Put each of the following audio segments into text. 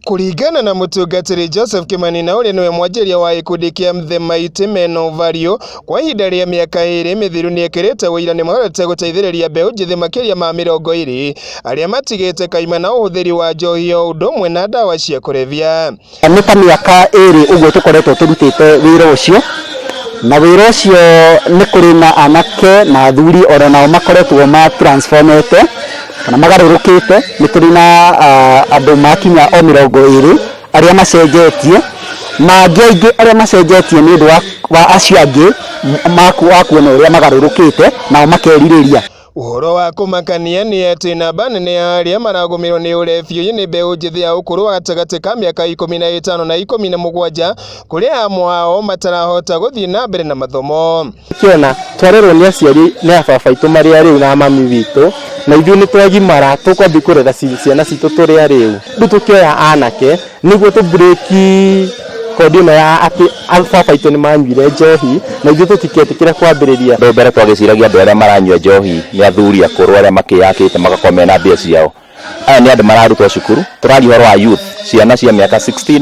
Kuringana na mutungatiri Joseph Kimani na uri niwe mwanjiria wa ikundi kia Maite meno vario kwa ihinda ria miaka 2 mithiru ni ekirite wira ni mahotete guteithiriria Mbeu Njithi makiria ma 20 aria matigite kaima na uhuthiri wa njohi o undu umwe na dawa cia kurevya. Ni ta miaka 2 uguo tukoretwo turutite wira ucio na wira ucio ni kuri na anake na athuri ora nao makoretwo ma transformete kana magarurukite ni turi na andu makinya o 20 aria macenjetie na aingi aria macenjetie ni ndu wa acio angi makuona uria magarurukite nao makeririria. Uhoro wa kumakania ni ati namba nene ya aria maragumirwo ni urefio ni Mbeu Njithi ya ukuru wa gatagati ka miaka 15 na 17 kuri amwe ao matarahota guthii na mbere na mathomo. Kiona twarerwo ni aciari ni ababa itu maria riu na mami witu na ithuĩ nĩ twagimara tũkwambia kũrera ciana citũ tũrĩa rĩu. Rĩu tũkĩoya anake nĩguo tũburĩki kondi ĩno ya atĩ ababa aitũ nĩ manyuire njohi na ithuĩ tũtiketĩkĩre kwambĩrĩria. Andũ mbere twagĩciragia andũ arĩa maranyua njohi nĩ athuri akũrũ arĩa makĩyakĩte magakorwo mena mbia ciao. Aya nĩ andũ mararutwo cukuru, tũraria ũhoro wa youth, ciana cia mĩaka 16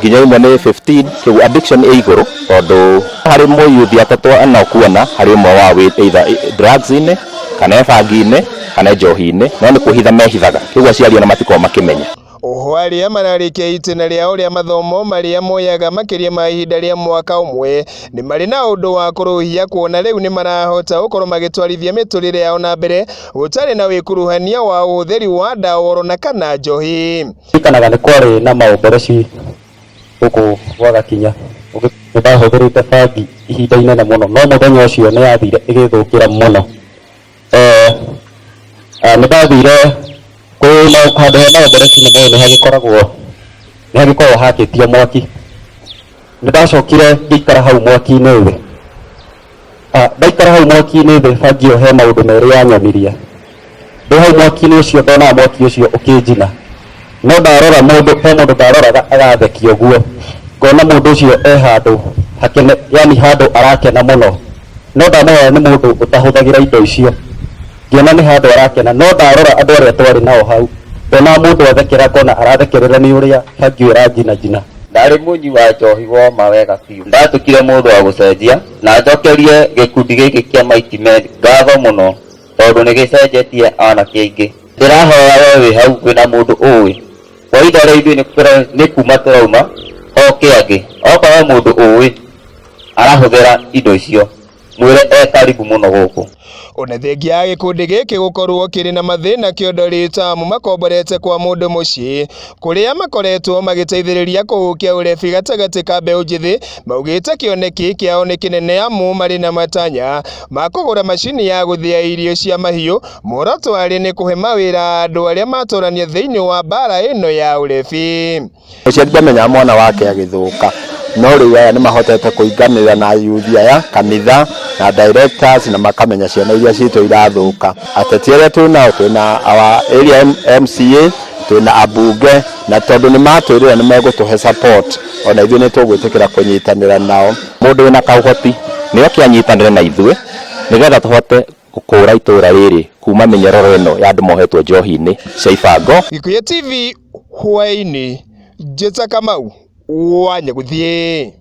nginya imwe nĩ 15, kĩu addiction ĩ igũrũ tondũ harĩ mũyuthi atatũ ana kuona harĩ ũmwe wa either drugs-inĩ kana bangi-inĩ kana njohi-inĩ no nĩ kuhitha mehithaga kĩu aciari ona matiko makĩmenya. Oho aria mararikia itena ria uria mathomo maria moyaga makiria ma ihinda ria mwaka umwe ni mari na undu wa kuruhia kuona riu ni marahota gukorwo magitwarithia miturire yao na mbere gutari na wikuruhania wa utheri wa ndawa na kana njohi. Ikanaga ni kwari na maumbereci guku gwagakinya ndahuthirite bangi ihinda inene muno no muthenya ucio ni yathire igithukira muno. Ni ndathire kwina handu hena mbereci ni muno ni hagikorwo hakitio mwaki ni ndacokire ngikara hau mwaki-inĩ thĩ. Ndaikara hau mwaki-inĩ thĩ bangi ĩyo he maũndũ merĩ yanyonirie. Ndĩ hau mwaki-inĩ ũcio ndonaga mwaki ũcio ũkĩnjina no ndarora he mũndũ ndaroraga agathekio guo ngona mũndũ ũcio handũ hakene yani handũ arakena mũno no ndamwona nĩ mũndũ ũtahũthagĩra indo icio ngiona nĩ handũ arakena no ndarora andũ arĩa twarĩ nao hau ndona mũndũ athekera ngona arathekerera nĩ ũrĩa bangi ĩranjina. Ndarĩ mũnyi wa njohi woma wega biũ. Ndatukire mũndũ wa gũcenjia na njokerie gĩkundi gĩkĩ kĩa Maite ngatho mũno tondũ nĩ gĩcenjetie anake aingĩ. Ndĩrahoya we wĩ hau kwĩna mũndũ ũĩ kwa ihinda rĩa ithuĩ nĩ kuma tũrauma oke angĩ okorwo mũndũ ũĩ arahũthĩra indo icio mwĩre karibu mũno gũkũ. Ona thengia ya gikundi giki gukorwo kiri na mathina kiondori tamu makomborete kwa mundu mucii kuria makoretwo magiteithiriria kuhukia urefi gatagati ka Mbeu Njithi maugite kioneki kiao ni kinene amu mari na matanya makugura mashini ya guthia irio cia mahiu muoroto ari ni kuhe mawira andu aria matorania thiini wa bara ino ya urefi. Uciari ndamenya mwana wake agithuka no riu aya ni mahotete kuinganira na youth aya kanitha na directors na makamenya ciana iria citũ irathuka. Ateti aria twina our area MCA twina abunge na tondu ni matwirira ni megũtũhe support ona ithuĩ nĩ tũgwĩtĩkĩra kũnyitanĩra nao. Mũndũ wĩna kaũhoti nĩ oke anyitanĩre na ithuĩ nĩgetha tũhote gũkũra itũra rĩrĩ kuma mĩnyororo ĩno ya andũ mohetwo njohi-inĩ cia ibango. Gikuyu TV hwaĩ-inĩ Njithi Kamau wa Nyaguthii.